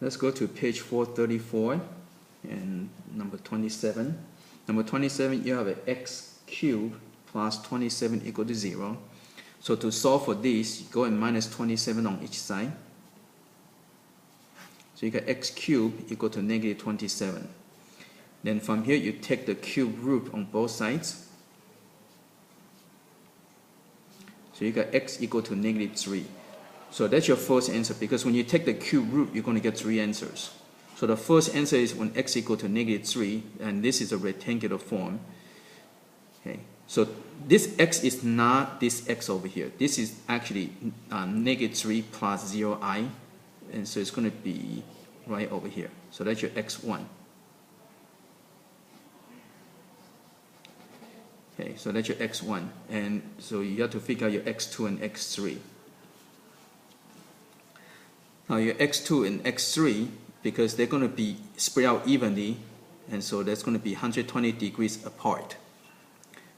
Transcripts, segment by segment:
Let's go to page 434 and number 27. Number 27, you have an x cubed plus 27 equal to 0. So to solve for this, you go and minus 27 on each side. So you got x cubed equal to negative 27. Then from here, you take the cube root on both sides. So you got x equal to negative 3. So that's your first answer, because when you take the cube root, you're going to get 3 answers. So the first answer is when x equal to negative 3, and this is a rectangular form. Okay. So this x is not this x over here. This is actually negative 3 plus 0i, and so it's going to be right over here. So that's your x1. Okay, so that's your x1, and so you have to figure out your x2 and x3. Now your x2 and x3, because they're going to be spread out evenly, and so that's going to be 120 degrees apart.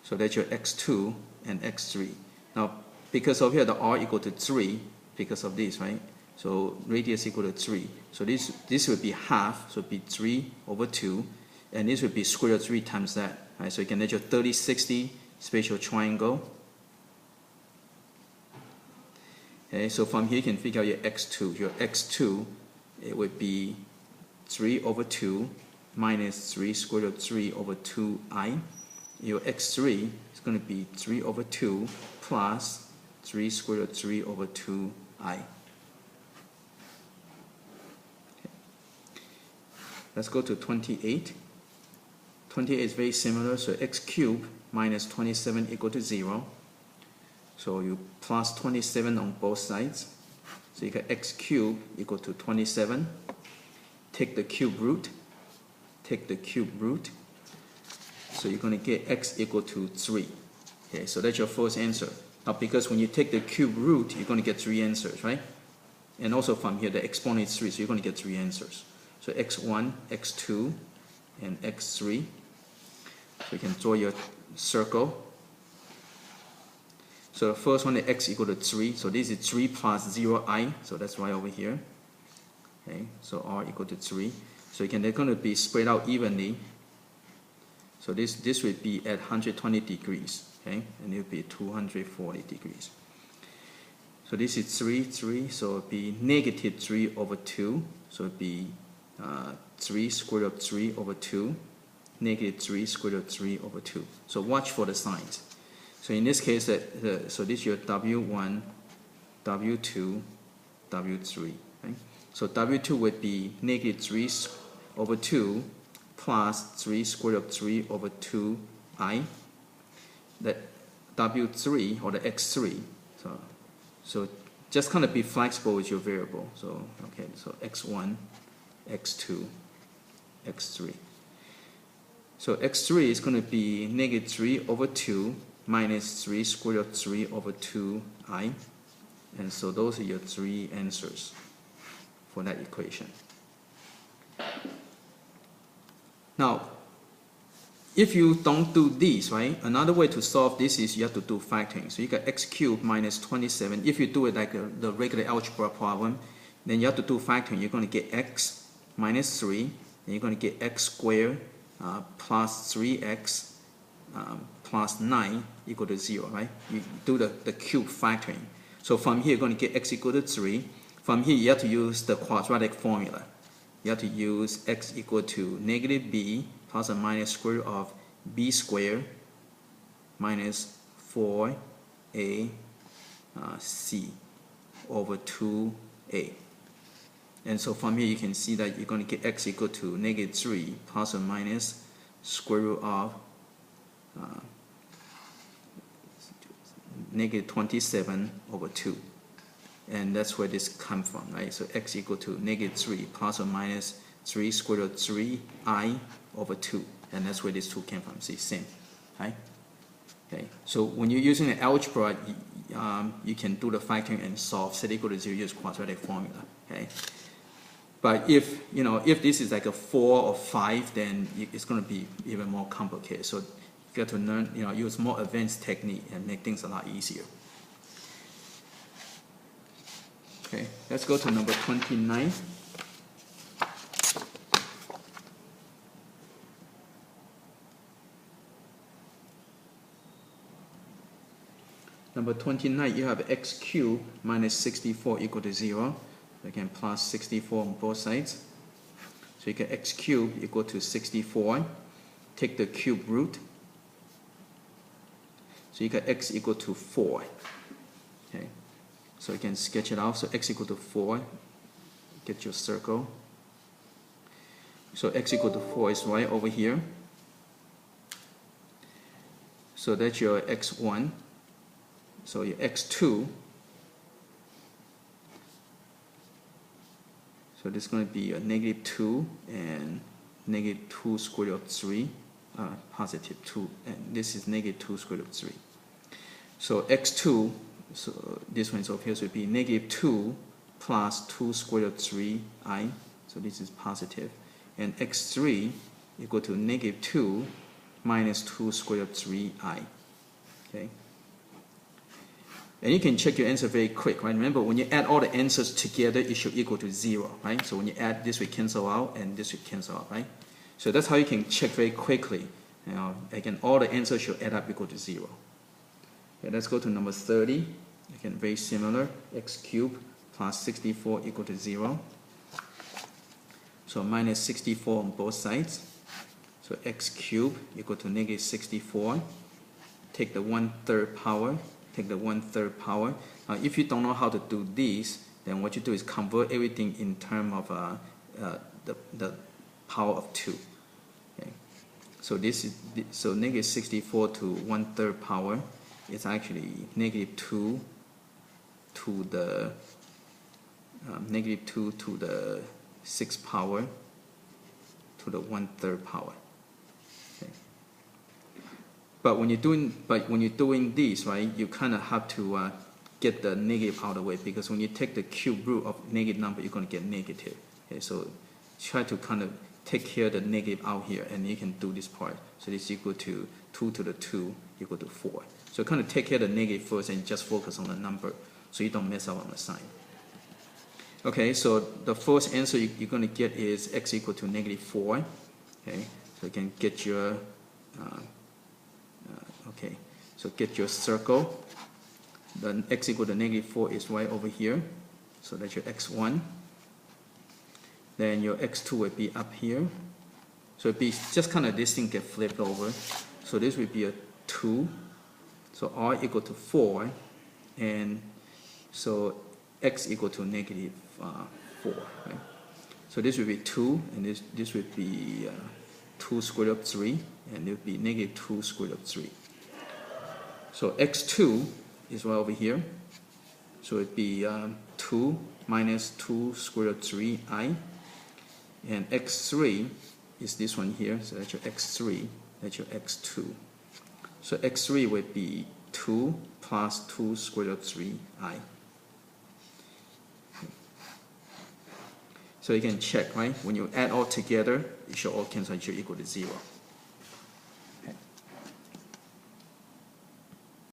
So that's your x2 and x3. Now, because of here the r equal to 3, because of this, right? So radius equal to 3. So this would be half, so it would be 3 over 2, and this would be square root of 3 times that. Right? So you can get your 30, 60 spatial triangle. Okay, so from here you can figure out your x2. Your x2, it would be 3 over 2 minus 3 square root of 3 over 2i. Your x3 is going to be 3 over 2 plus 3 square root of 3 over 2i. Okay. Let's go to 28. 28 is very similar, so x cubed minus 27 equal to 0. So you plus 27 on both sides. So you get x cubed equal to 27. Take the cube root. Take the cube root. So you're going to get x equal to 3. Okay, so that's your first answer. Now because when you take the cube root, you're going to get 3 answers, right? And also from here, the exponent is 3, so you're going to get 3 answers. So x1, x2, and x3. So you can draw your circle. So the first one is x equal to 3. So this is 3 plus 0i. So that's right over here. Okay, so r equal to 3. So they're going to be spread out evenly. So this would be at 120 degrees. Okay, and it would be 240 degrees. So this is 3, 3. So it would be negative 3 over 2. So it would be 3 square root of 3 over 2. Negative 3 square root of 3 over 2. So watch for the signs. So in this case, so this is your W1, W2, W3. Right? So W2 would be negative 3 over 2 plus 3 square root of 3 over 2i. The W3 or the x3. So just kind of be flexible with your variable. So okay, so x1, x2, x3. So x3 is going to be negative 3 over 2 minus 3 square root of 3 over 2i. And so those are your 3 answers for that equation. Now, if you don't do this, right, another way to solve this is you have to do factoring. So you got x cubed minus 27. If you do it like the regular algebra problem, then you have to do factoring. You're going to get x minus 3, and you're going to get x squared plus 3x plus 9 equal to 0, right? You do the cube factoring. So from here, you're going to get x equal to 3. From here, you have to use the quadratic formula. You have to use x equal to negative b plus or minus square root of b squared minus 4ac over 2a. And so from here you can see that you're going to get x equal to negative 3 plus or minus square root of negative 27 over 2. And that's where this comes from, right? So x equal to negative 3 plus or minus 3 square root of 3i over 2. And that's where this 2 came from. See, same, right? Okay. So when you're using the algebra, you can do the factoring and solve set equal to 0, use quadratic formula. Okay. But if this is like a 4 or 5, then it's going to be even more complicated. So you got to learn, use more advanced technique and make things a lot easier. Okay, let's go to number 29. number 29, you have x cubed minus 64 equal to 0. So you can plus 64 on both sides. So you get x cubed equal to 64. Take the cube root. So you get x equal to 4. Okay. So you can sketch it out. So x equal to 4. Get your circle. So x equal to 4 is right over here. So that's your x1. So your x2. So this is going to be a negative 2 and negative 2 square root of 3. Positive 2. And this is negative 2 square root of 3. So x2, so this one is over here, so it would be negative 2 plus 2 square root of 3i. So this is positive. And x3 equal to negative 2 minus 2 square root of 3i. Okay. And you can check your answer very quick, right? Remember, when you add all the answers together, it should equal to 0, right? So when you add, this will cancel out, and this will cancel out, right? So that's how you can check very quickly. You know, again, all the answers should add up equal to 0. Okay, let's go to number 30. Again, very similar. X cubed plus 64 equal to 0. So minus 64 on both sides. So x cubed equal to negative 64. Take the 1/3 power. Take the 1/3 power. Now, if you don't know how to do this, then what you do is convert everything in terms of the power of 2. Okay. So this is negative 64 to 1/3 power is actually negative 2 to the negative 2 to the 6th power to the 1/3 power. Okay. But when you're doing this, right, you kind of have to get the negative out of the way, because when you take the cube root of negative number, you're going to get negative. Okay, so try to kind of take care of the negative out here, and you can do this part. So this is equal to 2 to the 2 equal to 4. So kind of take care of the negative first and just focus on the number so you don't mess up on the sign. Okay, so the first answer you're going to get is x equal to negative 4. Okay, so you can get your okay, so get your circle. The x equal to negative 4 is right over here. So that's your x1. Then your x2 will be up here. So it'd be just kind of this thing get flipped over. So this would be a 2. So r equal to 4. And so x equal to negative 4. Right? So this would be 2. And this would be 2 square root of 3. And it would be negative 2 square root of 3. So x2 is right over here. So it'd be 2 minus 2 square root of 3i. And x3 is this one here. So that's your x3. That's your x2. So x3 would be 2 plus 2 square root of 3i. So you can check, right? When you add all together, it should all cancel. It should equal to 0.